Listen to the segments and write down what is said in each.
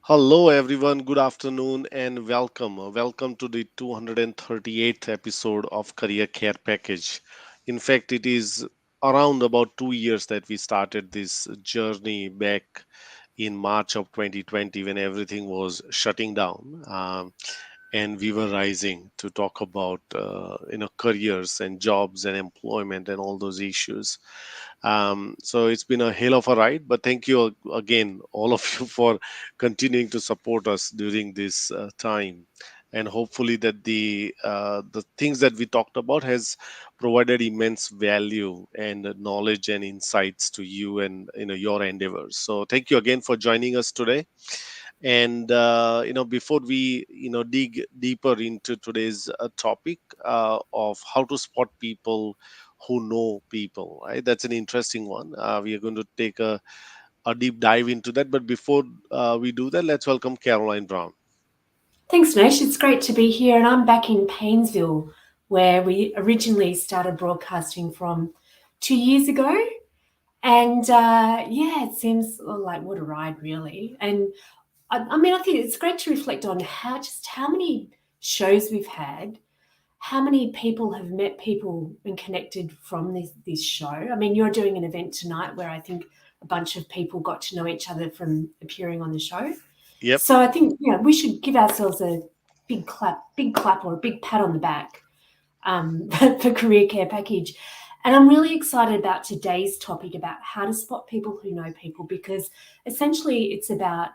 Hello, everyone. Good afternoon and welcome. Welcome to the 238th episode of Career Care Package. In fact, it is around about 2 years that we started this journey back in March of 2020 when everything was shutting down. And we were rising to talk about careers and jobs and employment and all those issues. So it's been a hell of a ride, but thank you again, all of you, for continuing to support us during this time. And hopefully that the things that we talked about has provided immense value and knowledge and insights to you and your endeavors. So thank you again for joining us today. And before we dig deeper into today's topic of how to spot people who know people, right? That's an interesting one. We are going to take a deep dive into that. But before we do that, let's welcome Caroline Brown. Thanks, Nash. It's great to be here. And I'm back in Paynesville, where we originally started broadcasting from 2 years ago. And yeah, it seems like what a ride, really. And I think it's great to reflect on how many shows we've had, how many people have met people and connected from this show. I mean, you're doing an event tonight where I think a bunch of people got to know each other from appearing on the show. Yep. So I think we should give ourselves a big clap or a big pat on the back for Career Care Package. And I'm really excited about today's topic about how to spot people who know people, because essentially it's about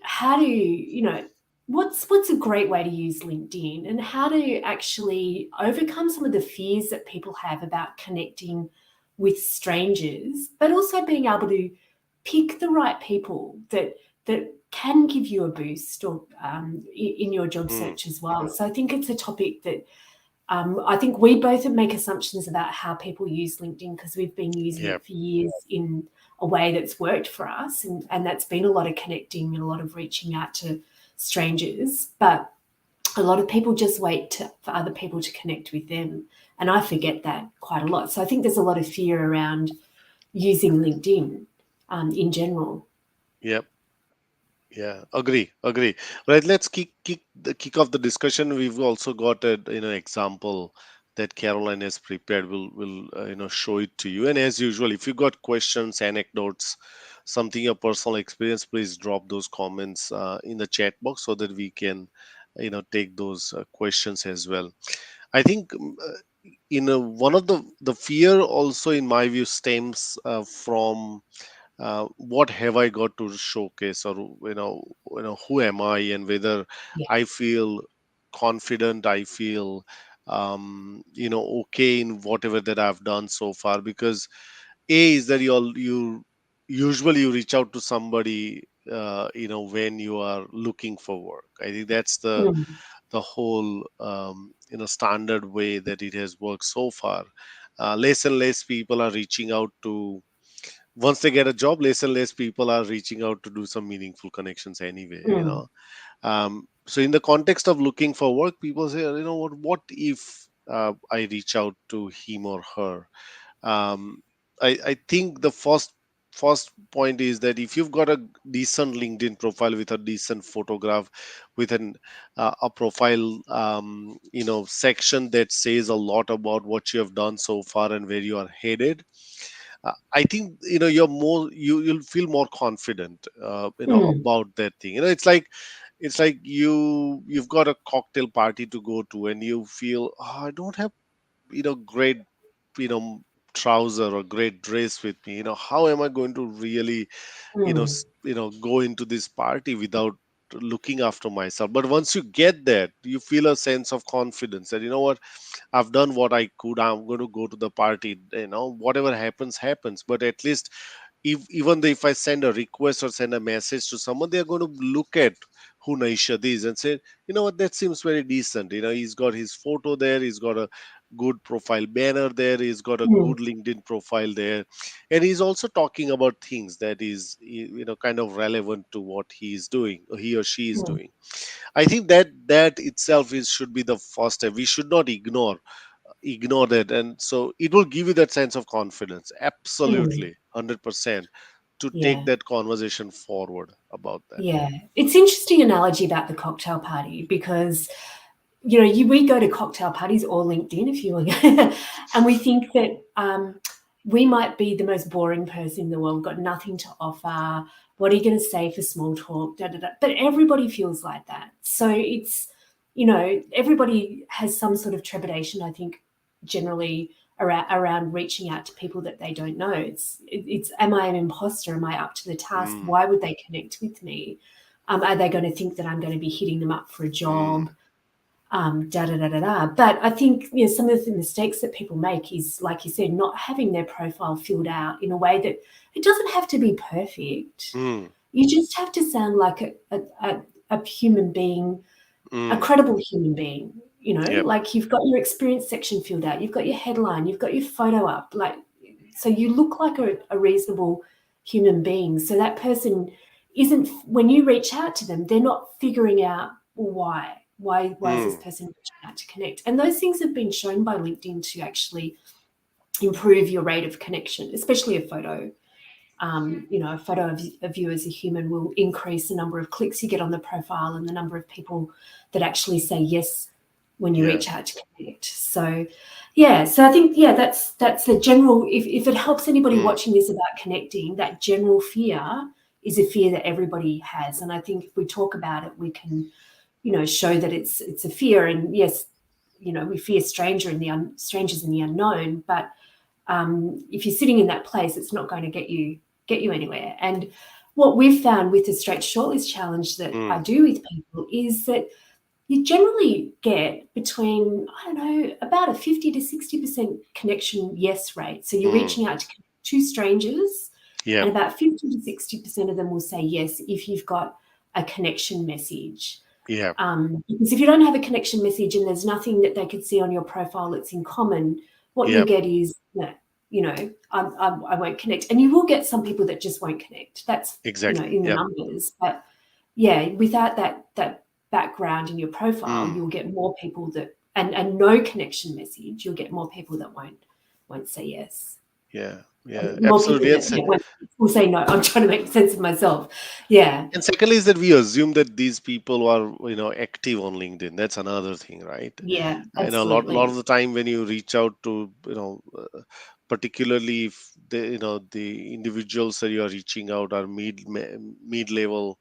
how to, what's a great way to use LinkedIn and how to actually overcome some of the fears that people have about connecting with strangers, but also being able to pick the right people that can give you a boost or in your job Hmm. search as well. So I think it's a topic that I think we both make assumptions about how people use LinkedIn because we've been using Yep. it for years in a way that's worked for us, and that's been a lot of connecting and a lot of reaching out to strangers. But a lot of people just for other people to connect with them, and I forget that quite a lot. So I think there's a lot of fear around using LinkedIn in general. Yep. Yeah, agree. Right, let's kick off the discussion. We've also got a example that Caroline has prepared. We'll show it to you. And as usual, if you got questions, anecdotes, something your personal experience, please drop those comments in the chat box so that we can take those questions as well. I think one of the fear also in my view stems from what have I got to showcase, or who am I, and whether Yeah. I feel confident, I feel okay in whatever that I've done so far. Because a is that you usually you reach out to somebody when you are looking for work. I think that's Mm, the whole standard way that it has worked so far. Less and less people are reaching out to, once they get a job, less and less people are reaching out to do some meaningful connections anyway, mm, so in the context of looking for work, people say, what if I reach out to him or her? Um, I, I think the first point is that if you've got a decent LinkedIn profile with a decent photograph, with a profile section that says a lot about what you have done so far and where you are headed, I think you'll feel more confident mm, about that thing. It's like you've got a cocktail party to go to and you feel, I don't have great you know trouser or great dress with me. How am I going to really mm, go into this party without looking after myself? But once you get that, you feel a sense of confidence that, what, I've done what I could. I'm going to go to the party. Whatever happens, happens. But at least, even though if I send a request or send a message to someone, they're going to look at who Naishad is and say, what, that seems very decent. He's got his photo there. He's got a good profile banner there. He's got a mm, good LinkedIn profile there, and he's also talking about things that is, kind of relevant to what he's doing, or he or she is mm, doing. I think that itself is should be the first step. We should not ignore that, and so it will give you that sense of confidence, mm, absolutely, 100%, to take Yeah. that conversation forward about that. Yeah. It's interesting analogy about the cocktail party because we go to cocktail parties or LinkedIn if you want, and we think that we might be the most boring person in the world, got nothing to offer. What are you going to say for small talk? Da, da, da. But everybody feels like that. So everybody has some sort of trepidation, I think, generally around reaching out to people that they don't know. It's am I an imposter? Am I up to the task? Mm, Why would they connect with me? Are they going to think that I'm going to be hitting them up for a mm, job? Da da da da da. But I think some of the mistakes that people make is, like you said, not having their profile filled out in a way that it doesn't have to be perfect. mm, You just have to sound like a human being, a mm. credible human being. Yep. Like you've got your experience section filled out, you've got your headline, you've got your photo up, like so you look like a reasonable human being. So that person isn't when you reach out to them, they're not figuring out why is this Mm, person reaching out to connect. And those things have been shown by LinkedIn to actually improve your rate of connection, especially a photo. A photo of you as a human will increase the number of clicks you get on the profile and the number of people that actually say yes when you yeah. reach out to connect. So, yeah, so I think that's the general. If it helps anybody Mm, watching this about connecting, that general fear is a fear that everybody has, and I think if we talk about it, we can show that it's a fear. And yes, we fear strangers in the unknown, but if you're sitting in that place, it's not going to get you anywhere. And what we've found with the Straight to Shortlist challenge that I mm, do with people is that you generally get between, I don't know, about a 50 to 60% connection yes rate. So you're mm. reaching out to two strangers, Yep. and about 50 to 60% of them will say yes if you've got a connection message. Yep. Because if you don't have a connection message and there's nothing that they could see on your profile that's in common, what you'll Yep. get is, I won't connect. And you will get some people that just won't connect. That's, Exactly. in the Yep. numbers. But yeah, without that background in your profile, Mm. you'll get more people that, and no connection message, you'll get more people that won't say yes. Yeah. Yeah. And more people Absolutely. that will say no. I'm trying to make sense of myself. Yeah. And secondly is that we assume that these people are, active on LinkedIn. That's another thing, right? Yeah, Lot absolutely. of the time when you reach out to, particularly if the individuals that you are reaching out are mid level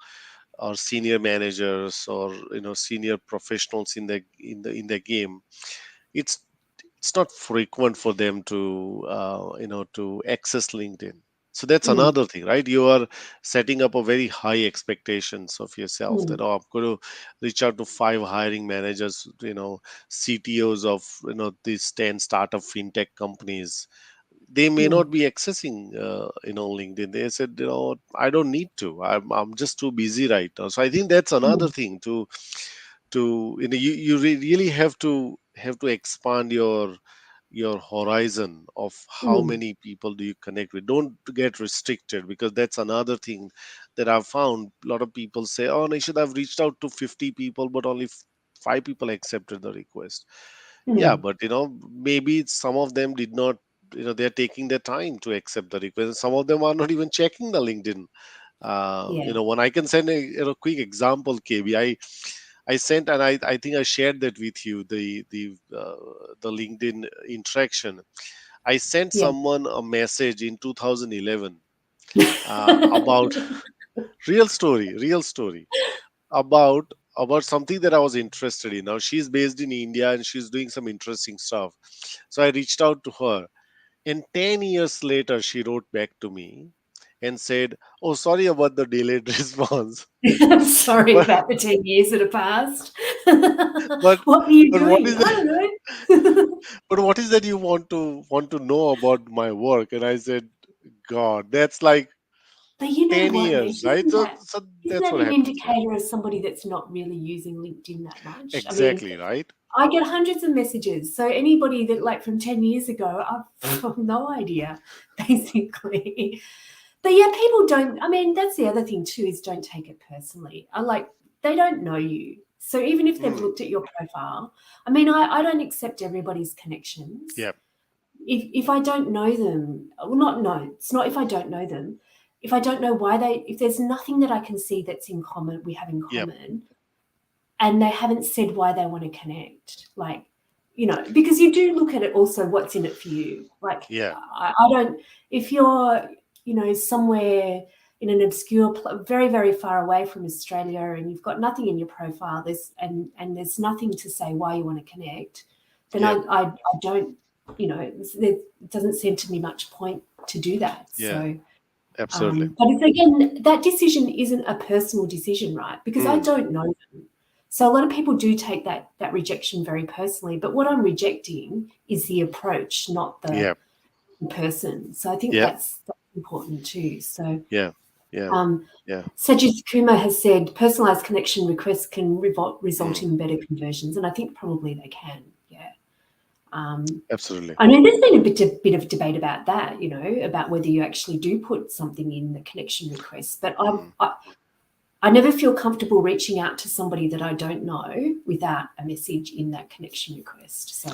or senior managers or senior professionals in the game, it's it's not frequent for them to access LinkedIn. So that's Mm, another thing, right? You are setting up a very high expectations of yourself that, mm, I'm going to reach out to five hiring managers, CTOs of these 10 startup fintech companies. They may not mm, be accessing LinkedIn. They said, I don't need to. I'm just too busy right now. So I think that's another mm, thing to you really have to expand your horizon of how mm, many people do you connect with. Don't get restricted, because that's another thing that I've found. A lot of people say, oh, I should have reached out to 50 people, but only five people accepted the request. Yeah, mm. but maybe some of them did not, they're taking their time to accept the request. Some of them are not even checking the LinkedIn. Yeah. When I can send a quick example, KB, I sent, and I think I shared that with you, the LinkedIn interaction. I sent Yeah. someone a message in 2011 about real story about something that I was interested in. Now she's based in India and she's doing some interesting stuff. So I reached out to her, and 10 years later she wrote back to me and said, "Oh, sorry about the delayed response, I'm sorry but about the 10 years that have passed. but What were you but what doing? is I that? don't know. But what is that you want to know about my work?" And I said, "God, that's like But you know 10 what, years, Rach? right?" Isn't So that so isn't that's that what an happens. Yeah, indicator of somebody that's not really using LinkedIn that much? I mean, exactly, right. I get hundreds of messages. So anybody that like from 10 years ago, I've no idea, basically. But yeah, people don't. I mean, that's the other thing too, is don't take it personally. I like they don't know you. So even if they've Mm, looked at your profile, I mean, I don't accept everybody's connections. yeah. If I don't know them, well, not no, it's not if I don't know them. if I don't know why if there's nothing that I can see that's in common, we have in Yep. common, and they haven't said why they want to connect, like, because you do look at it also, what's in it for you. Like, Yeah. I don't, if you're, somewhere in an obscure, very, very far away from Australia, and you've got nothing in your profile, and there's nothing to say why you want to connect, then Yep. I don't, it doesn't seem to me much point to do that. Yeah. So, Absolutely. but it's, again, that decision isn't a personal decision, right? Because I Mm. don't know them. So a lot of people do take that rejection very personally. But what I'm rejecting is the approach, not the Yeah. person. So I think Yeah. that's important too. So Yeah. Yeah. um, Yeah. Sajid Kumar has said personalized connection requests can result Mm. in better conversions, and I think probably they can. Yeah. Um, Absolutely. I know there's been a bit of debate about that, about whether you actually do put something in the connection request. But Mm. I never feel comfortable reaching out to somebody that I don't know without a message in that connection request. So,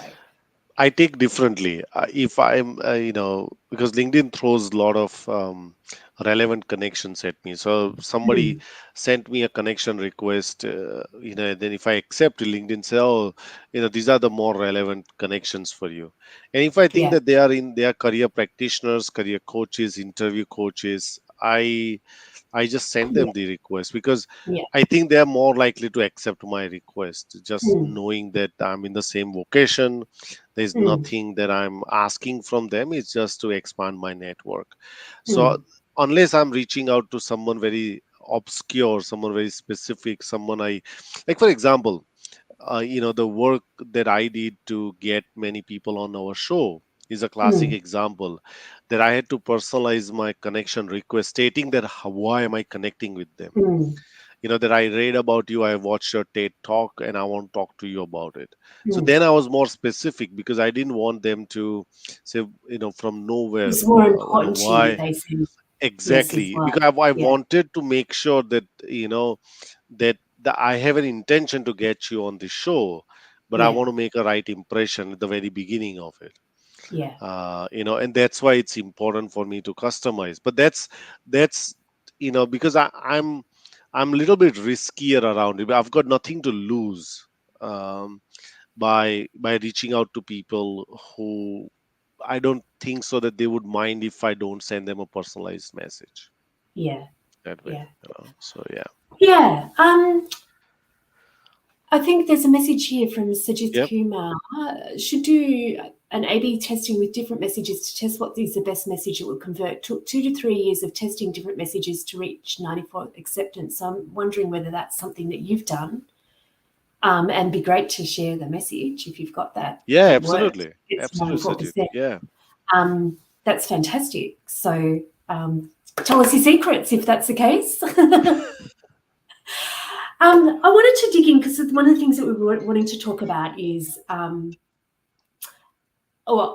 I take differently. If I'm, because LinkedIn throws a lot of relevant connections at me. So somebody mm, sent me a connection request, then if I accept, LinkedIn say, oh, these are the more relevant connections for you. And if I think yeah, that they are career practitioners, career coaches, interview coaches, I just send yeah, them the request because yeah, I think they are more likely to accept my request, just mm, knowing that I'm in the same vocation. There's mm, nothing that I'm asking from them. It's just to expand my network. So mm, unless I'm reaching out to someone very obscure, someone very specific, someone I like, for example, the work that I did to get many people on our show is a classic mm, example that I had to personalize my connection request, stating that why am I connecting with them? mm, That I read about you, I watched your TED talk, and I want to talk to you about it. So mm. then I was more specific because I didn't want them to say, from nowhere, It's more important to you that why they send yes as exactly, well. because I Yeah, wanted to make sure that I have an intention to get you on the show, but I yeah, want to make a right impression at the very beginning of it. yeah, And that's why it's important for me to customize. But that's because I'm a little bit riskier around it. I've got nothing to lose by reaching out to people who I don't think so that they would mind if I don't send them a personalized message yeah, that way. yeah, So yeah. yeah. I think there's a message here from Sajith Yep. Kumar. Should do an A/B testing with different messages to test what is the best message it will convert. Took 2 to 3 years of testing different messages to reach 94 acceptance. So I'm wondering whether that's something that you've done. And be great to share the message if you've got Yeah. that worked. Absolutely. It's Absolutely, Sajid. 94%. Yeah. That's fantastic. So tell us your secrets if that's the case. I wanted to dig in because one of the things that we were wanting to talk about is, well,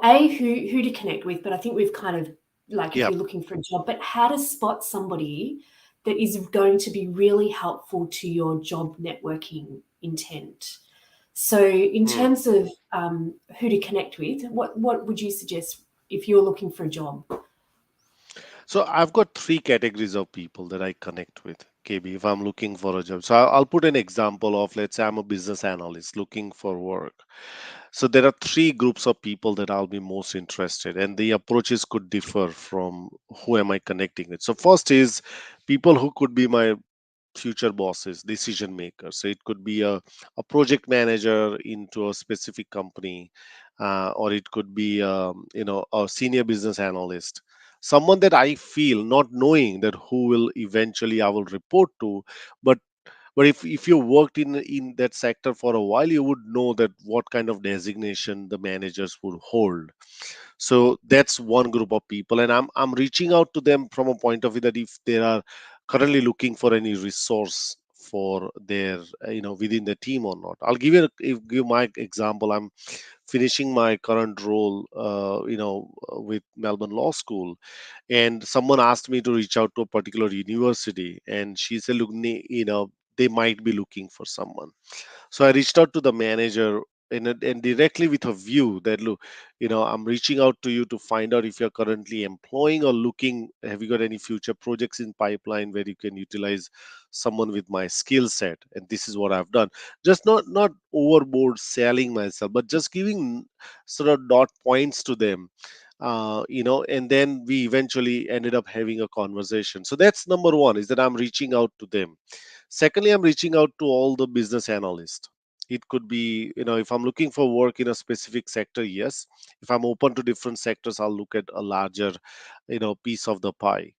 who to connect with, but I think we've kind of, like, if Yep. you're looking for a job, but how to spot somebody that is going to be really helpful to your job networking intent. So, in Mm. terms of who to connect with, what would you suggest if you're looking for a job? So I've got three categories of people that I connect with, KB, if I'm looking for a job. So I'll put an example of, let's say I'm a business analyst looking for work. So there are three groups of people that I'll be most interested, and the approaches could differ from who am I connecting with. So first is people who could be my future bosses, decision makers. So it could be a project manager into a specific company, or it could be a senior business analyst, someone that I feel, not knowing that who will eventually I will report to, but if you worked in that sector for a while, you would know that what kind of designation the managers would hold. So that's one group of people, and I'm reaching out to them from a point of view that if they are currently looking for any resource for their within the team or not. I'll give my example. I'm finishing my current role with Melbourne Law School, and someone asked me to reach out to a particular university, and she said, look, they might be looking for someone. So I reached out to the manager, and directly with a view that, look, I'm reaching out to you to find out if you're currently employing or looking, have you got any future projects in pipeline where you can utilize someone with my skill set, and this is what I've done. Just not overboard selling myself, but just giving sort of dot points to them, and then we eventually ended up having a conversation. So that's number one, is that I'm reaching out to them. Secondly, I'm reaching out to all the business analysts. It could be, if I'm looking for work in a specific sector, yes. If I'm open to different sectors, I'll look at a larger, piece of the pie.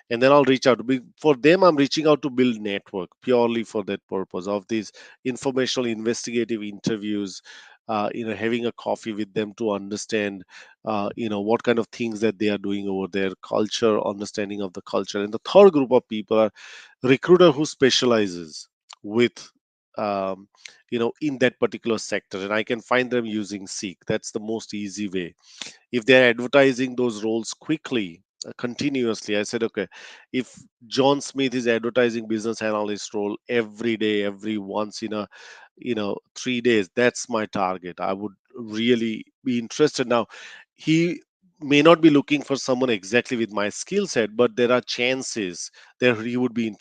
And then I'll reach out. For them, I'm reaching out to build network purely for that purpose of these informational investigative interviews, having a coffee with them to understand, what kind of things that they are doing over there, culture, understanding of the culture. And the third group of people are recruiter who specializes with, in that particular sector, and I can find them using Seek. That's the most easy way. If they're advertising those roles quickly, continuously, I said, okay, if John Smith is advertising business analyst role every day, every once in a, 3 days, that's my target. I would really be interested. Now, he may not be looking for someone exactly with my skill set, but there are chances that he would be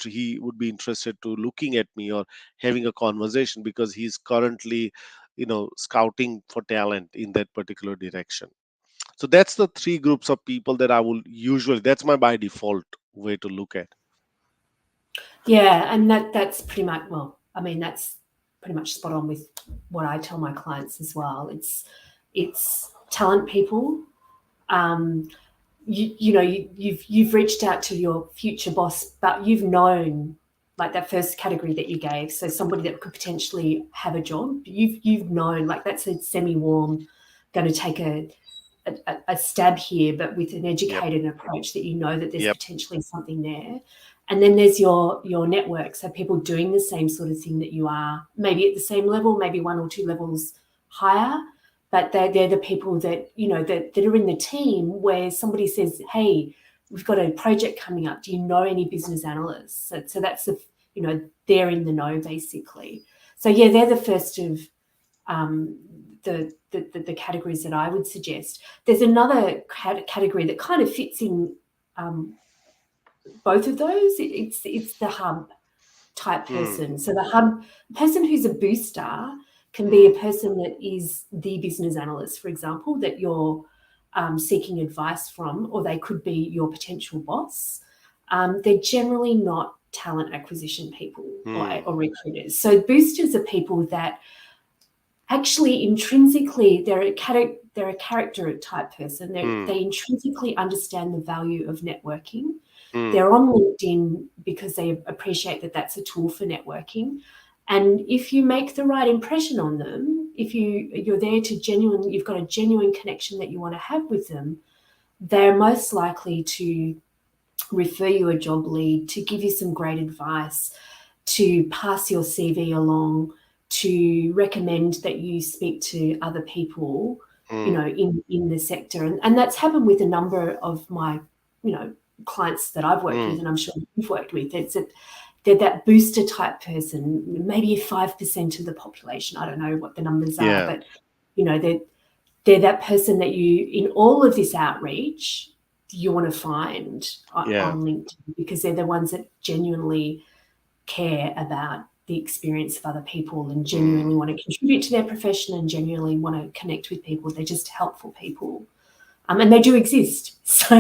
interested to looking at me or having a conversation, because he's currently, scouting for talent in that particular direction. So that's the three groups of people that I will usually, that's my by default way to look at. Yeah, and that's pretty much, well, I mean, that's pretty much spot on with what I tell my clients as well. It's talent people. Um, you've reached out to your future boss, but you've known, like that first category that you gave, so somebody that could potentially have a job. You've known, like, that's a semi-warm, going to take a stab here, but with an Yep. educated approach, that you know that there's Yep. potentially something there. And then there's your network, so people doing the same sort of thing that you are, maybe at the same level, maybe one or two levels higher, but they're the people that, that are in the team, where somebody says, hey, we've got a project coming up, do you know any business analysts? So that's the, they're in the know, basically. So yeah, they're the first of um, the categories that I would suggest. There's another category that kind of fits in um, both of those. It's the hub type Mm, person. So the hub person who's a booster can be a mm, person that is the business analyst, for example, that you're seeking advice from, or they could be your potential boss. They're generally not talent acquisition people mm, or recruiters. So boosters are people that actually intrinsically they're a character type person. They mm, intrinsically understand the value of networking. mm, They're on LinkedIn because they appreciate that that's a tool for networking. And if you make the right impression on them, if you're there to you've got a genuine connection that you want to have with them, they're most likely to refer you a job lead, to give you some great advice, to pass your CV along, to recommend that you speak to other people, mm, in the sector. And that's happened with a number of my, clients that I've worked with, mm. and I'm sure you've worked with. They're that booster type person, maybe 5% of the population. I don't know what the numbers are, Yeah. but they're that person that you, in all of this outreach, you want to find Yeah. on LinkedIn, because they're the ones that genuinely care about the experience of other people, and Mm. genuinely want to contribute to their profession, and genuinely want to connect with people. They're just helpful people. And they do exist. So,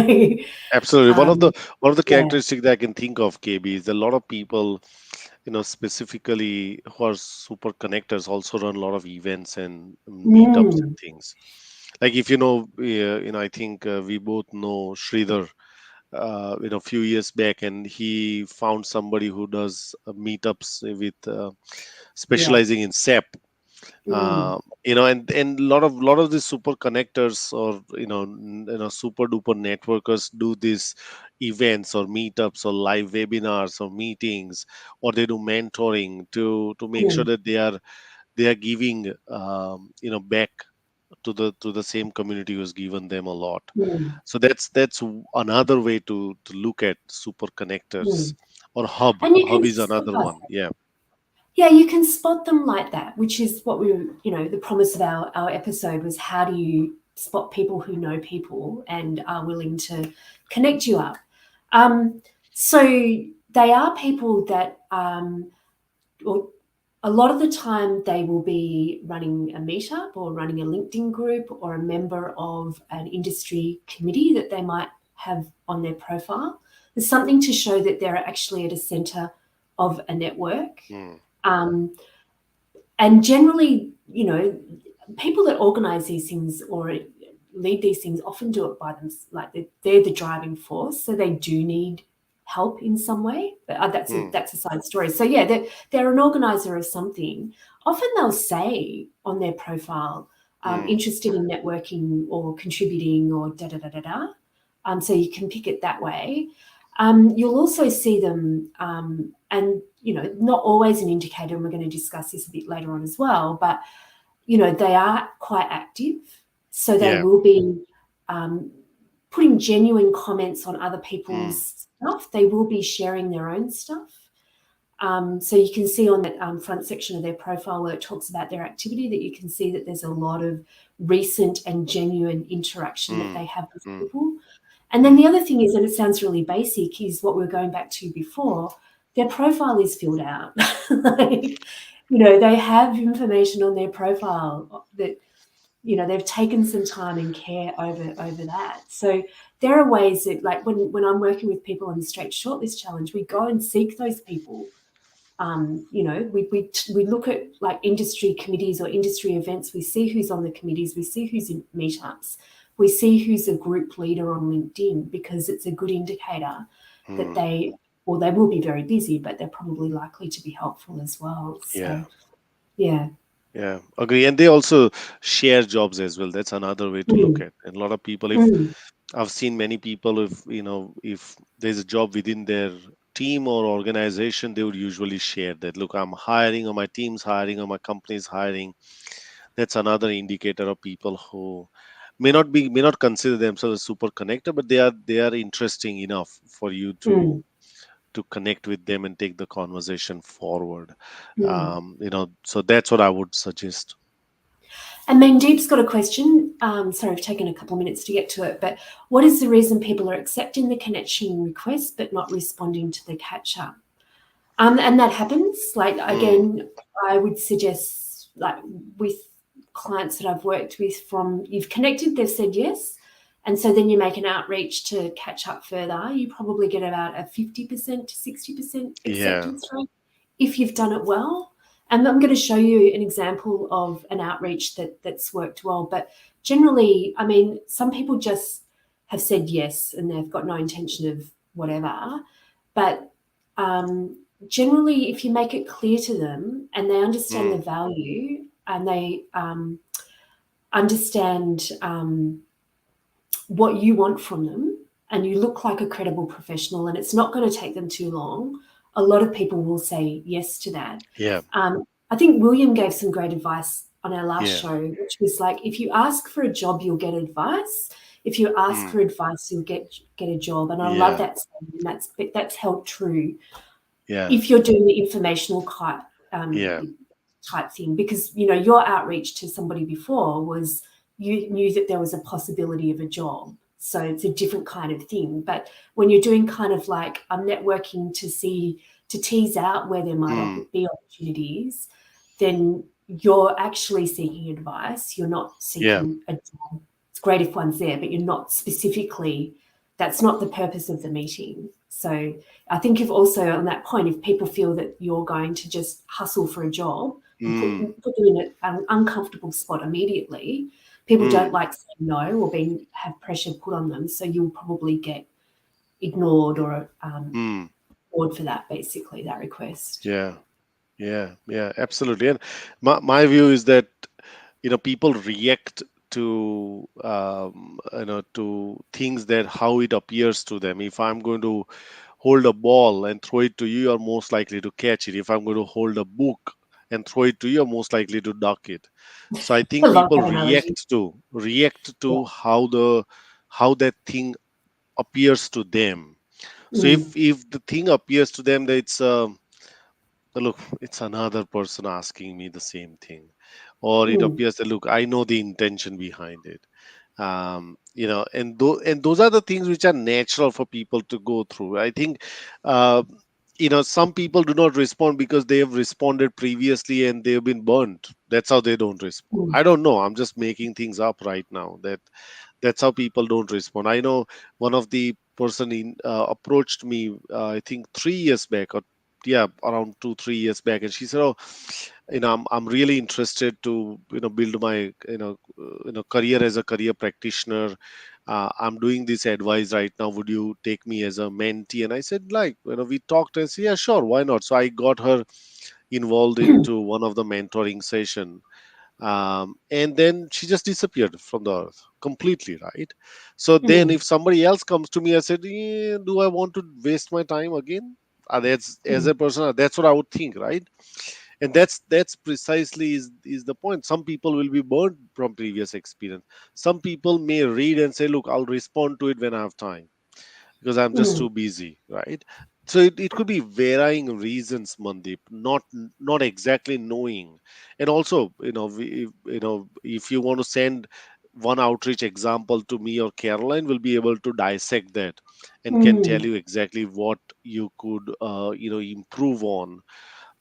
Absolutely. um, One of the yeah. characteristics that I can think of, KB, is a lot of people, specifically who are super connectors, also run a lot of events and meetups and Mm, things. Like, if I think we both know Sridhar, a few years back, and he found somebody who does meetups with, yeah. specializing in SAP. Mm, And a lot of these super connectors, or super duper networkers, do these events or meetups or live webinars or meetings, or they do mentoring to make sure mm, that they are giving, back to the same community who's given them a lot. mm. So that's another way to look at super connectors. Mm. Or hub And you hub can is step another by one. step. Yeah. Yeah, you can spot them like that, which is what the promise of our episode was, how do you spot people who know people and are willing to connect you up? Um, so they are people that, well, a lot of the time they will be running a meetup or running a LinkedIn group or a member of an industry committee that they might have on their profile. There's something to show that they're actually at a center of a network. Mm, Um, and generally, people that organize these things or lead these things often do it by them, like they're the driving force, so they do need help in some way. But mm, that's a side story. So yeah, they're an organizer of something. Often they'll say on their profile, mm, interested in networking or contributing or da da da da da. So you can pick it that way. You'll also see them, and not always an indicator, and we're going to discuss this a bit later on as well, but they are quite active. So they yeah. will be um, putting genuine comments on other Mm, people's stuff. They will be sharing their own stuff. So you can see on that front section of their profile where it talks about their activity, that you can see that there's a lot of recent and genuine interaction that mm, they have with mm, people. And then mm, the other thing is, and it sounds really basic, is what we were going back to before, their profile is filled out. Like, they have information on their profile that, they've taken some time and care over that. So there are ways that, like, when I'm working with people on the Straight Shortlist Challenge, we go and seek those people. We look at like industry committees or industry events. We see who's on the committees. We see who's in meetups. We see who's a group leader on LinkedIn, because it's a good indicator that mm. they will be very busy, but they're probably likely to be helpful as well. Yeah. So yeah. Yeah, agree. And they also share jobs as well. That's another way to look Mm, at. And a lot of people, if mm, I've seen many people, if there's a job within their team or organization, they would usually share that. Look, I'm hiring, or my team's hiring, or my company's hiring. That's another indicator of people who may not consider themselves super connected, but they are interesting enough for you mm, to connect with them and take the conversation forward. mm. So that's what I would suggest. And Mandeep's got a question. Sorry, I've taken a couple of minutes to get to it, but what is the reason people are accepting the connection request but not responding to the catch up? And that happens. Like, Mm, again, I would suggest, like, with clients that I've worked with, from you've connected, they've said yes. And so then you make an outreach to catch up further. You probably get about a 50% to 60% yeah. acceptance rate if you've done it well. And I'm going to show you an example of an outreach that's worked well. But generally, I mean, some people just have said yes and they've got no intention of whatever. But generally, if you make it clear to them and they understand the Mm, value and they understand what you want from them, and you look like a credible professional, and it's not going to take them too long, a lot of people will say yes to that. yeah. I think William gave some great advice on our last Yeah. show, which was like, if you ask for a job, you'll get advice. If you ask Mm, for advice, you'll get a job. And I love yeah. that saying, and that's held true Yeah. if you're doing the informational Yeah. type thing, because your outreach to somebody before was, you knew that there was a possibility of a job, so it's a different kind of thing. But when you're doing kind of like, I'm networking to tease out where there might Mm, be opportunities, then you're actually seeking advice. You're not yeah. seeking a job. It's great if one's there, but you're not specifically, that's not the purpose of the meeting. So I think, if also on that point, if people feel that you're going to just hustle for a job and put Mm, them in an uncomfortable spot immediately, people don't mm, like saying no or have pressure put on them. So you'll probably get ignored or mm, ignored for that, basically, that request. yeah. Yeah. Yeah. Absolutely. And my view is that people react to things that how it appears to them. If I'm going to hold a ball and throw it to you, you're most likely to catch it. If I'm going to hold a book and throw it to you, you're most likely to duck it. So I I think love people that analogy. Yeah. react to how that thing appears to them. So Mm, if the thing appears to them that look, it's another person asking me the same thing, or it Mm, appears that, look, I know the intention behind it. And those are the things which are natural for people to go through. I think, uh, some people do not respond because they have responded previously and they have been burnt. That's how they don't respond. mm, I don't know, I'm just making things up right now. That's how people don't respond. I know one of the person approached me, I think 3 years back, or yeah, around 2 3 years back, and she said, "Oh, I'm really interested to build my career as a career practitioner. I'm doing this advice right now. Would you take me as a mentee?" And I said, like, we talked and said, yeah, sure, why not? So I got her involved into one of the mentoring session, and then she just disappeared from the earth completely, right? So then mm, if somebody else comes to me, I said, do I want to waste my time again? That's, as mm, a person, that's what I would think, right? And that's precisely is the point. Some people will be burned from previous experience. Some people may read and say, look, I'll respond to it when I have time, because I'm just mm, too busy, right? So it could be varying reasons, Mandeep, not exactly knowing. And also, if you want to send one outreach example to me or Caroline, will be able to dissect that and can tell mm, you exactly what you could improve on,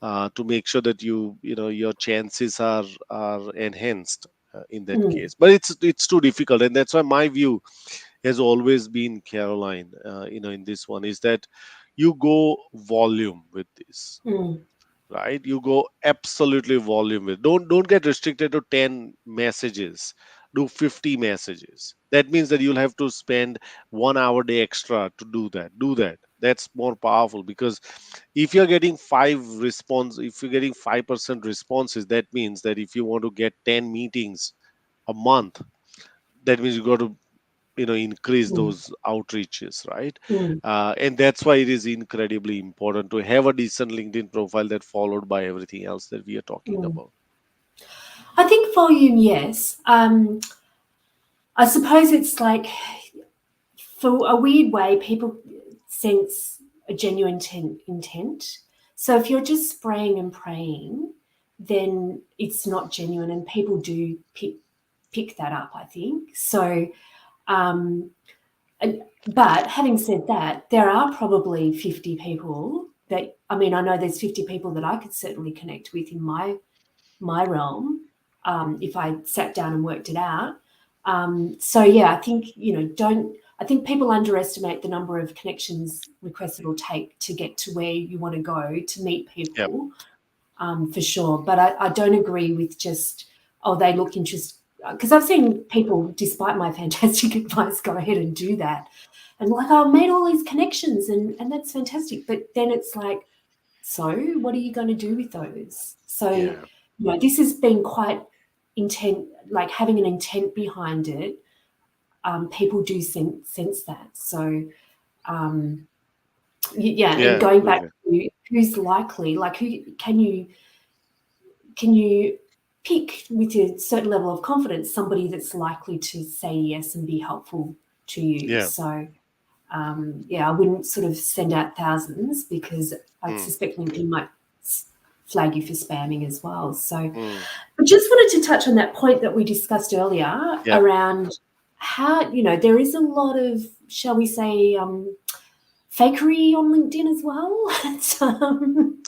to make sure that your chances are enhanced, in that mm, case. But it's too difficult, and that's why my view has always been, Caroline, in this one, is that you go volume with this, mm, right? You go absolutely volume with. Don't get restricted to 10 messages. Do 50 messages. That means that you'll have to spend 1 hour day extra to do that. That's more powerful, because if you're getting 5% responses, that means that if you want to get 10 meetings a month, that means you got to increase mm, those outreaches, right? mm, And that's why it is incredibly important to have a decent LinkedIn profile that followed by everything else that we are talking mm. about. I think volume, yes. I suppose it's like, for a weird way, people sense a genuine intent. So if you're just spraying and praying, then it's not genuine, and people do pick that up, I think. So, um, but having said that, there are probably 50 people that, I mean, I know there's 50 people that I could certainly connect with in my realm, if I sat down and worked it out. So yeah, I think, don't. I think people underestimate the number of connections requests it'll take to get to where you want to go to meet Yep. people, for sure. But I don't agree with just, oh, they look interested, because I've seen people, despite my fantastic advice, go ahead and do that, and like, oh, I made all these connections, and that's fantastic. But then it's like, so what are you going to do with those? So, Yeah. this has been quite intent, like having an intent behind it. People do sense that. So, um, yeah, and Yeah. going back Absolutely. to who's likely, like, who can you pick with a certain level of confidence somebody that's likely to say yes and be helpful to you. Yeah. So, yeah, I wouldn't sort of send out thousands, because I Mm, suspect LinkedIn might flag you for spamming as well. So mm, I just wanted to touch on that point that we discussed earlier yeah. around how, there is a lot of, shall we say, fakery on LinkedIn as well. It's,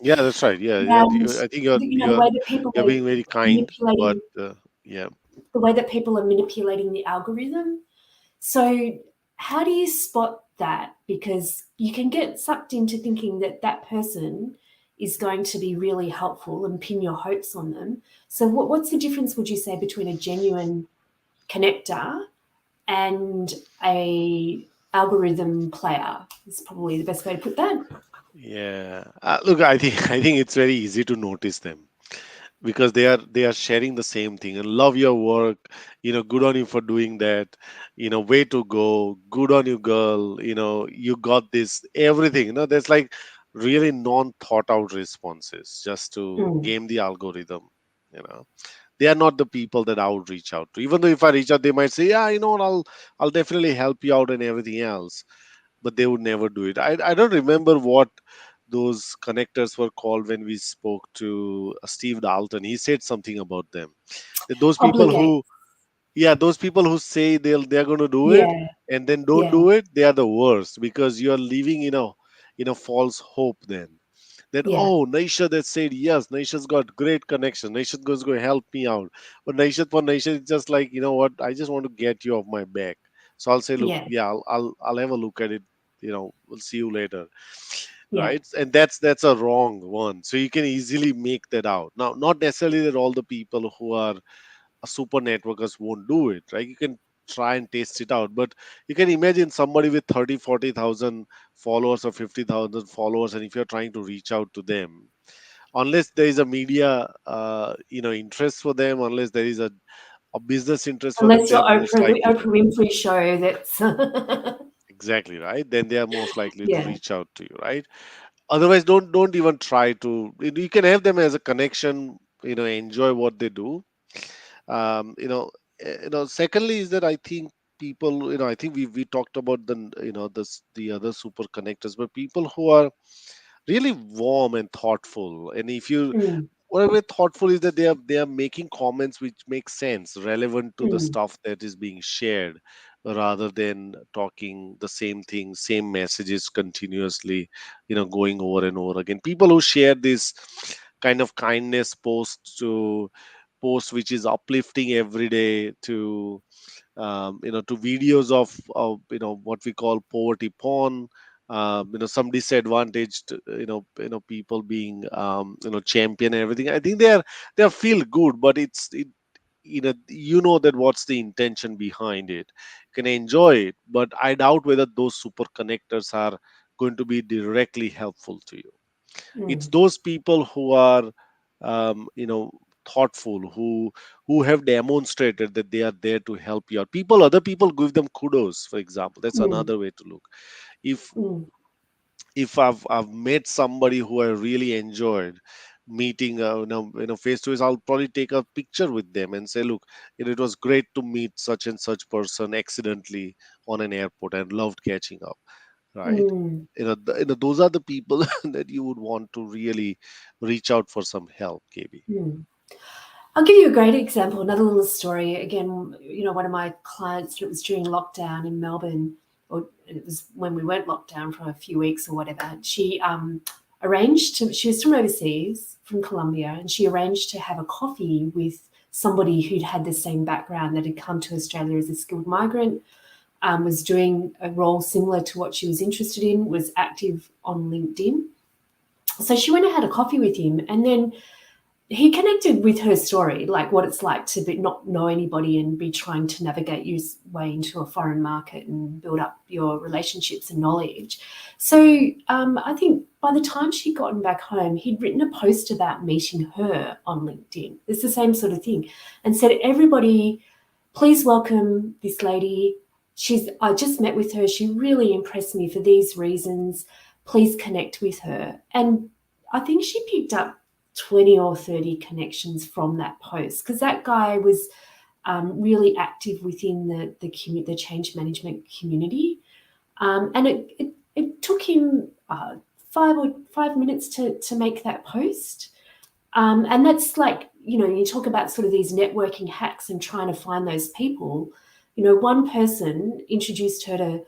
Yeah. That's right. Yeah. Yeah. and I think you're the you're way that people you're are being very kind, but manipulating yeah. the way that people are manipulating the algorithm. So, how do you spot that? Because you can get sucked into thinking that that person is going to be really helpful and pin your hopes on them. So, what's the difference, would you say, between a genuine connector and a algorithm player? Is probably the best way to put that. Yeah. Look, I think I think it's very easy to notice them, because they are sharing the same thing and love your work. Good on you for doing that. Way to go, good on you, girl. You got this, everything. There's like really non thought out responses just to Mm, game the algorithm. you know they are not the people that I would reach out to. Even though if I reach out, they might say, yeah, what, I'll definitely help you out and everything else, but they would never do it. I don't remember what those connectors were called when we spoke to Steve Dalton. He said something about them. That those people Obligate. who, yeah, those people who say they're going to do it Yeah. and then don't Yeah. do it, they are the worst, because you are living in a false hope then. That, Yeah. oh, Naisha that said yes, Naisha's got great connection. Naisha goes going to help me out. But Naisha, it's just like, you know what, I just want to get you off my back. So I'll say, look, Yeah. yeah, I'll have a look at it. We'll see you later, Yeah. right? And that's a wrong one. So you can easily make that out. Now, not necessarily that all the people who are super networkers won't do it, right? You can try and taste it out, but you can imagine somebody with 30, 40,000 followers or 50,000 followers, and if you're trying to reach out to them, unless there is a media interest for them, unless there is a business interest for them, Unless they you're are most Oprah, the likely Oprah to. Winfrey show, that's Exactly, right? Then they are most likely to yeah. reach out to you, right? Otherwise, don't even try to. You can have them as a connection, enjoy what they do. Secondly is that I think people, I think we talked about the other super connectors, but people who are really warm and thoughtful. And if you Mm, what I mean thoughtful is that they are making comments which make sense, relevant to the mm, stuff that is being shared, rather than talking the same thing, same messages continuously, going over and over again. People who share this kind of kindness post which is uplifting every day, to videos of what we call poverty porn, some disadvantaged people being champion and everything. I think they are feel good, but that what's the intention behind it. You can enjoy it, but I doubt whether those super connectors are going to be directly helpful to you. It's mm, those people who are um, you know thoughtful, who have demonstrated that they are there to help you out. Other people give them kudos, for example. That's mm, another way to look. if mm, if I've met somebody who I really enjoyed meeting, face to face, I'll probably take a picture with them and say, look, it was great to meet such and such person accidentally on an airport, and loved catching up, right? mm, Those are the people that you would want to really reach out for some help, KB. mm. I'll give you a great example, another little story. Again, one of my clients, it was during lockdown in Melbourne, or it was when we went locked down for a few weeks or whatever. She she was from overseas, from Colombia, and she arranged to have a coffee with somebody who'd had the same background, that had come to Australia as a skilled migrant, was doing a role similar to what she was interested in, was active on LinkedIn. So she went and had a coffee with him, and then he connected with her story, like what it's like to not know anybody and be trying to navigate your way into a foreign market and build up your relationships and knowledge. So I think by the time she'd gotten back home, he'd written a post about meeting her on LinkedIn. It's the same sort of thing, and said, everybody, please welcome this lady. I just met with her. She really impressed me for these reasons. Please connect with her. And I think she picked up 20 or 30 connections from that post, because that guy was really active within the change management community. And it took him 5 minutes to make that post. And that's like, you talk about sort of these networking hacks and trying to find those people. One person introduced her to,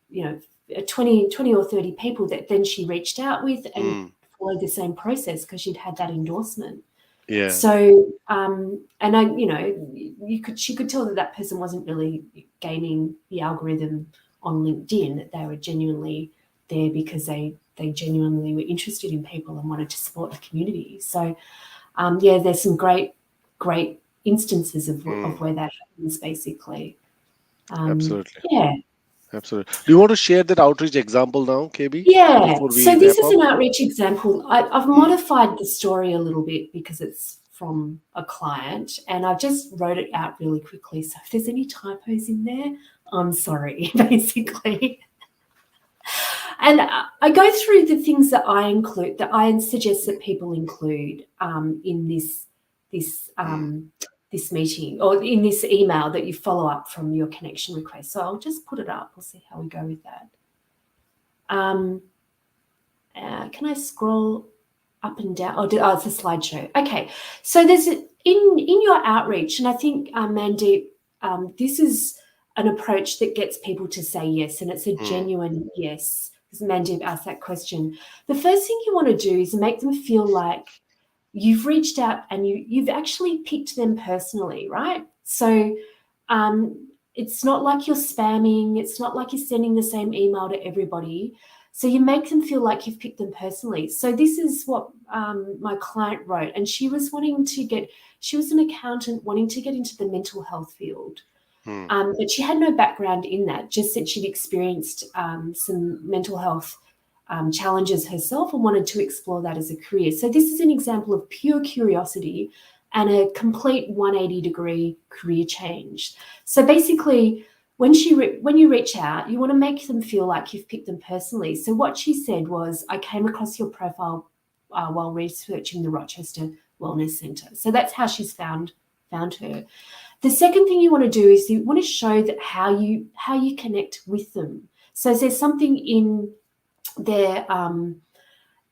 you know, 20 or 30 people that then she reached out with and Mm, followed the same process because she'd had that endorsement. yeah. So, and she could tell that that person wasn't really gaming the algorithm on LinkedIn, that they were genuinely there because they genuinely were interested in people and wanted to support the community. So, yeah, there's some great instances of Mm, where that happens, basically. absolutely. Yeah. Absolutely. Do you want to share that outreach example now, KB, Yeah, before we so this wrap is up? an outreach example. I've Mm, modified the story a little bit because it's from a client, and I just wrote it out really quickly. So if there's any typos in there, I'm sorry, basically. And I go through the things that I include, that I suggest that people include in this mm, this meeting, or in this email that you follow up from your connection request. So I'll just put it up. We'll see how we go with that. Um, Can I scroll up and down? Oh, it's a slideshow. Okay, so there's in your outreach, and I think Mandeep, this is an approach that gets people to say yes, and it's a Hmm. genuine yes. Because Mandeep asked that question. The first thing you want to do is make them feel like you've reached out and you've actually picked them personally, right? So it's not like you're spamming, it's not like you're sending the same email to everybody. So you make them feel like you've picked them personally. So this is what my client wrote, and she was an accountant wanting to get into the mental health field. Hmm. But she had no background in that, just that she'd experienced some mental health challenges herself and wanted to explore that as a career. So this is an example of pure curiosity and a complete 180-degree career change. So basically, when you reach out, you want to make them feel like you've picked them personally. So what she said was, "I came across your profile while researching the Rochester Wellness Centre." So that's how she's found her. The second thing you want to do is you want to show that how you connect with them. So if there's something in their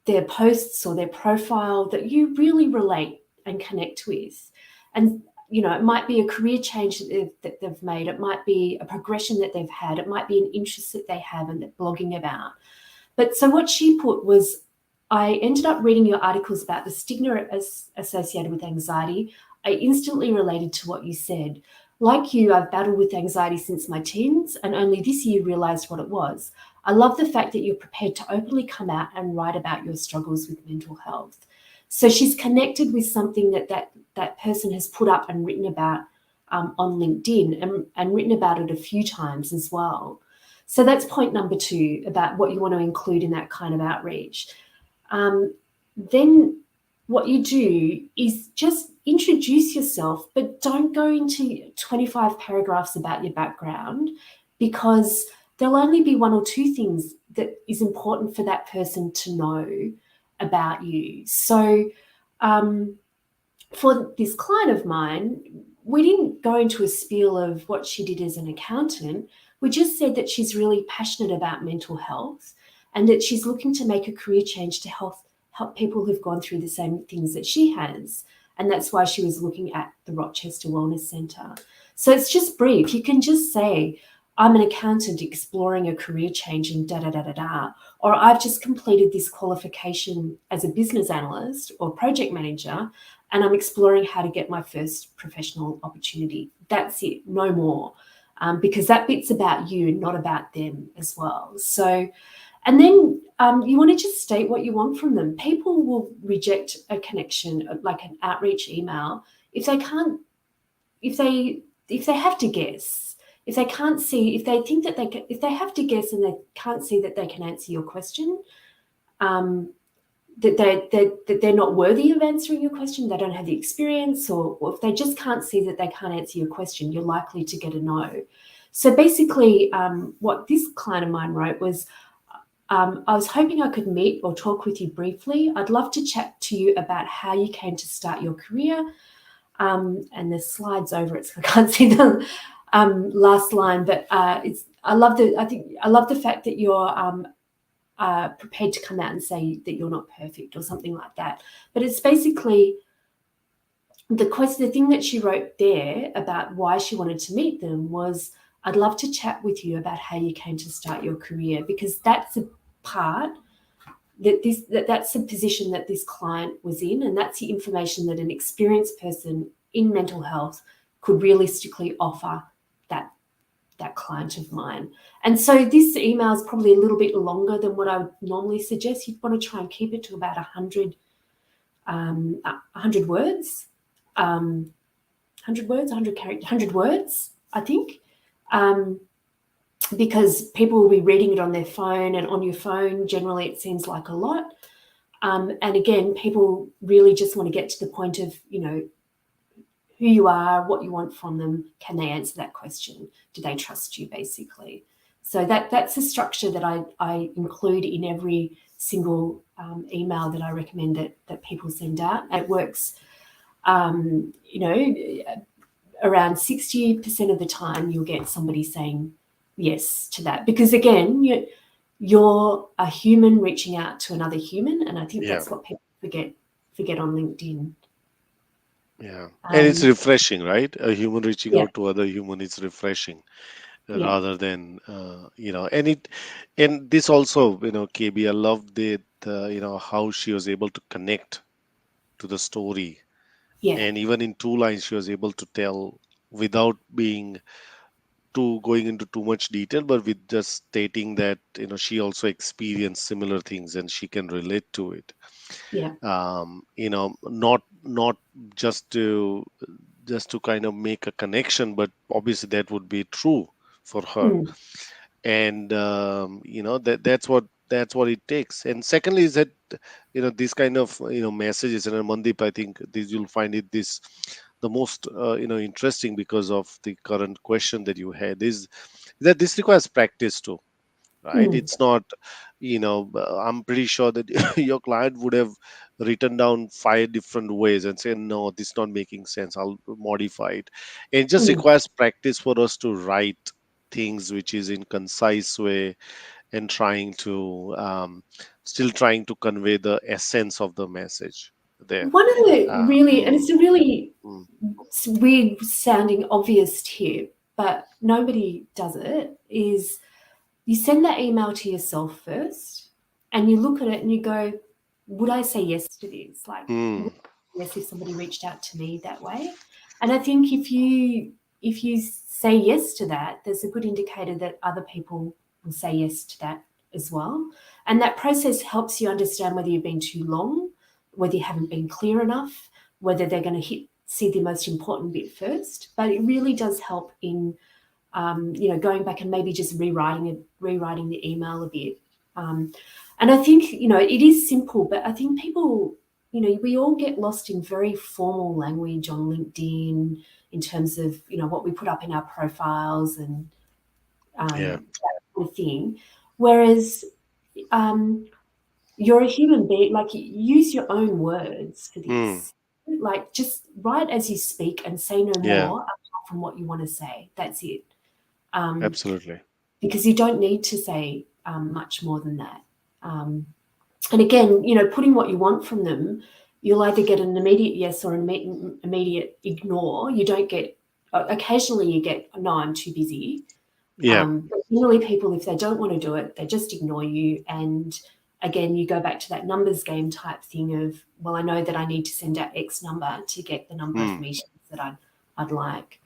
their posts or their profile that you really relate and connect with, and it might be a career change that they've made, it might be a progression that they've had, it might be an interest that they have and they're blogging about. But so what she put was, "I ended up reading your articles about the stigma associated with anxiety. I instantly related to what you said. Like you, I've battled with anxiety since my teens and only this year realized what it was. I love the fact that you're prepared to openly come out and write about your struggles with mental health." So she's connected with something that person has put up and written about on LinkedIn, and written about it a few times as well. So that's point number two about what you want to include in that kind of outreach. Then what you do is just introduce yourself, but don't go into 25 paragraphs about your background, because there'll only be one or two things that is important for that person to know about you. So for this client of mine, we didn't go into a spiel of what she did as an accountant. We just said that she's really passionate about mental health and that she's looking to make a career change to help people who've gone through the same things that she has. And that's why she was looking at the Rochester Wellness Centre. So it's just brief. You can just say, "I'm an accountant exploring a career change in da da da da da," or "I've just completed this qualification as a business analyst or project manager, and I'm exploring how to get my first professional opportunity." That's it, no more, because that bit's about you, not about them as well. So, and then you want to just state what you want from them. People will reject a connection, like an outreach email, if they can't, if they have to guess, if they can't see, if they think that if they have to guess and they can't see that they can answer your question, um, that they're not worthy of answering your question, they don't have the experience, or if they just can't see that they can't answer your question, you're likely to get a no. So basically, what this client of mine wrote was, "I was hoping I could meet or talk with you briefly. I'd love to chat to you about how you came to start your career." And the slides over it, so I can't see the last line, but I love the fact that you're prepared to come out and say that you're not perfect or something like that. But it's basically the thing that she wrote there about why she wanted to meet them was, "I'd love to chat with you about how you came to start your career," because that's a part that's the position that this client was in, and that's the information that an experienced person in mental health could realistically offer that client of mine. And so this email is probably a little bit longer than what I would normally suggest. You'd want to try and keep it to about 100 words, 100 words, 100 characters, 100 words, I think, because people will be reading it on their phone, and on your phone, generally it seems like a lot. And again, people really just want to get to the point of, who you are, what you want from them. Can they answer that question? Do they trust you, basically? So that's a structure that I include in every single email that I recommend that people send out. It works, around 60% of the time you'll get somebody saying yes to that. Because again, you're a human reaching out to another human, and I think Yeah, that's what people forget on LinkedIn. yeah. And it's Um, refreshing, right? A human reaching yeah, out to other human is refreshing yeah, rather than and this also, KB, I love how she was able to connect to the story, yeah, and even in two lines she was able to tell without being too going into too much detail, but with just stating that she also experienced similar things and she can relate to it. yeah, Not just to kind of make a connection, but obviously that would be true for her. mm, And that's what it takes. And secondly is that this kind of messages, and Mandip, I think this you'll find it this the most interesting because of the current question that you had is that this requires practice too, right? mm, It's not, I'm pretty sure that your client would have written down five different ways and say, no, this is not making sense, I'll modify it. It just mm. requires practice for us to write things which is in concise way, and still trying to convey the essence of the message there. One of the really, and Mm, it's a really mm, weird sounding obvious tip, but nobody does it, is you send that email to yourself first and you look at it and you go, would I say yes to this? Like, would mm, I say yes if somebody reached out to me that way? And I think if you say yes to that, there's a good indicator that other people will say yes to that as well. And that process helps you understand whether you've been too long, whether you haven't been clear enough, whether they're going to see the most important bit first. But it really does help in going back and maybe just rewriting the email a bit. Um, and I think it is simple, but I think people, we all get lost in very formal language on LinkedIn in terms of what we put up in our profiles and yeah. that kind of thing. Whereas um, you're a human being, like use your own words for Mm, this. Like just write as you speak and say no yeah, more apart from what you want to say. That's it. Um, absolutely. because you don't need to say much more than that. Um, and again, putting what you want from them, you'll either get an immediate yes or an immediate ignore. You don't get, occasionally you get, no, I'm too busy. Yeah. But generally, people, if they don't want to do it, they just ignore you. And again, you go back to that numbers game type thing of, well, I know that I need to send out X number to get the number of Mm, meetings that I'd like.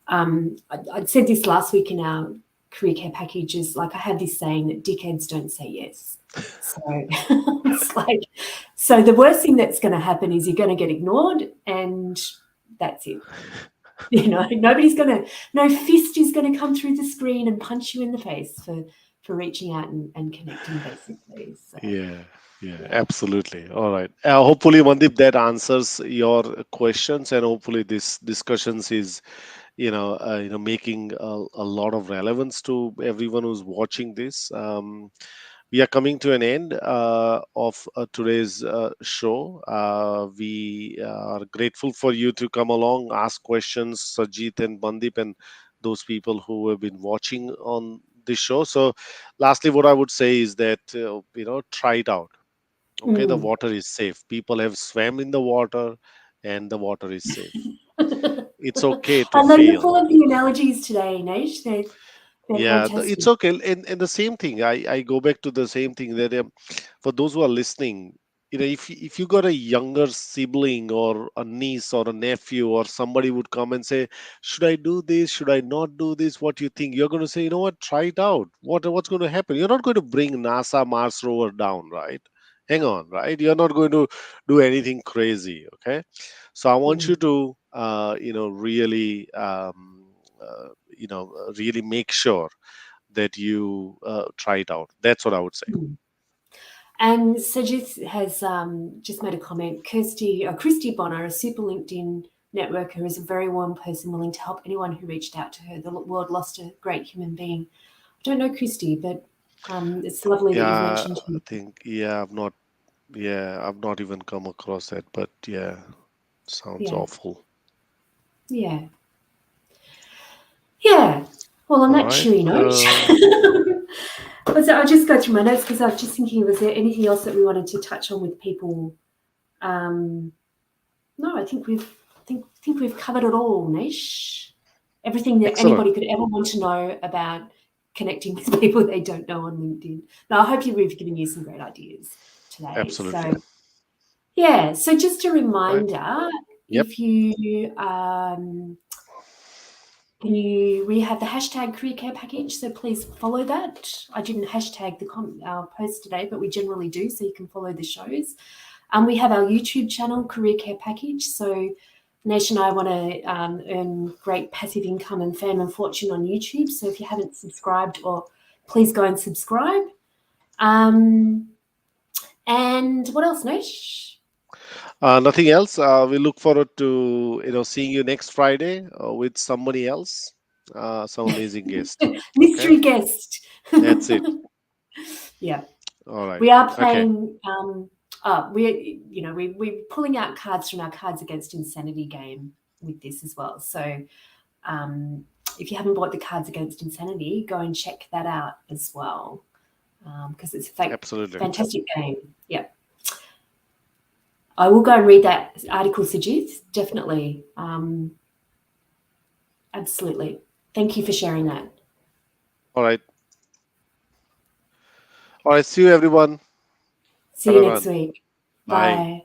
I'd said this last week in our career care packages, like I had this saying that dickheads don't say yes. So it's like, so the worst thing that's going to happen is you're going to get ignored and that's it. Nobody's going to, no fist is going to come through the screen and punch you in the face for reaching out and connecting basically. So, yeah, yeah, yeah. absolutely. All right. Hopefully, Mandip, that answers your questions, and hopefully, this discussions is making a lot of relevance to everyone who's watching this. We are coming to an end of today's show. We are grateful for you to come along, ask questions, Sajit and Bandip, and those people who have been watching on this show. So, lastly, what I would say is that try it out. Okay, the Mm. water is safe. People have swam in the water, and the water is safe. It's okay to I know you're full fail. of the analogies today, Nish. They're Yeah, it's fantastic. okay. And the same thing, I go back to the same thing that for those who are listening, if you got a younger sibling or a niece or a nephew or somebody would come and say, should I do this? Should I not do this? What do you think? You're going to say, you know what? Try it out. What's going to happen? You're not going to bring NASA Mars rover down, right? Hang on, right? You're not going to do anything crazy, okay? So I want Mm. you to, really, really make sure that you try it out. That's what I would say. Mm. And Sajith has just made a comment. Christy Bonner, a super LinkedIn networker, is a very warm person willing to help anyone who reached out to her. The world lost a great human being. I don't know Christy, but it's lovely that you've Yeah, mentioned I him. think, I've not even come across that, but yeah, sounds Yeah, awful. yeah, yeah. Well, on All that right. cheery note, So I'll just go through my notes because I was just thinking, was there anything else that we wanted to touch on with people? Um, no, I think we've covered it all, Nish. Everything that Excellent. anybody could ever want to know about connecting with people they don't know on LinkedIn. Now, I hope we've given you some great ideas today. Absolutely. So, yeah. So, just a All right. reminder, Yep. if you we have the hashtag career care package, so please follow that. I didn't hashtag our post today, but we generally do, so you can follow the shows. We have our YouTube channel, Career Care Package. So Nash and I want to earn great passive income and fame and fortune on YouTube. So if you haven't subscribed, or please go and subscribe. And what else, Nash? Nothing else. We look forward to seeing you next Friday with somebody else, some amazing guest. Okay, Mystery guest. that's it. Yeah. All right. We are Okay. playing. We're pulling out cards from our Cards Against Insanity game with this as well. So um, if you haven't bought the Cards Against Insanity, go and check that out as well because it's a Absolutely. fantastic game. Yeah, I will go and read that article, Sajid. Definitely, absolutely. Thank you for sharing that. All right. All right. See you, everyone. See you Gotta next run. week. Bye. Bye.